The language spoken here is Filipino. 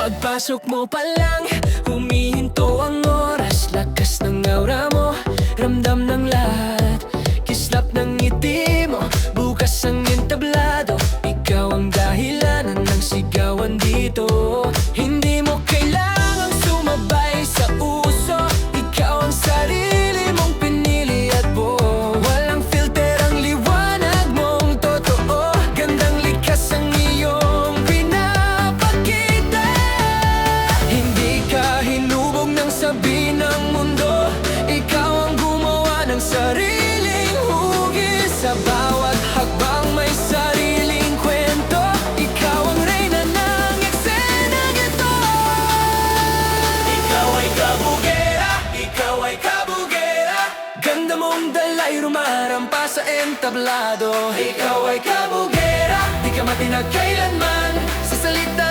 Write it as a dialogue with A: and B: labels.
A: Pagpasok mo pa lang, humihinto ang oras. Lakas ng aura mo, ramdam ng lahat. Kislap ng ngiti mo, bukas ang entablado. Ikaw ang dahilan ng sigawan dito. Hindi mo kailangang sumabay sa uso. Ikaw ang sarili mong pinili at buo. Walang filter ang liwanag mong totoo. Gandang likas ang iyong pinapakita. Hindi ka hinubog ng sabi ng mundo. Ikaw ang gumawa ng sariling hugis. Sa bawat hakbang may sariling kwento. Ikaw ang reyna ng eksenang ito. Ikaw ay kabugera, ikaw ay kabugera. Ganda mong dalay rumarampa sa entablado. Ikaw ay kabugera, di ka matinag kailanman. Sa salita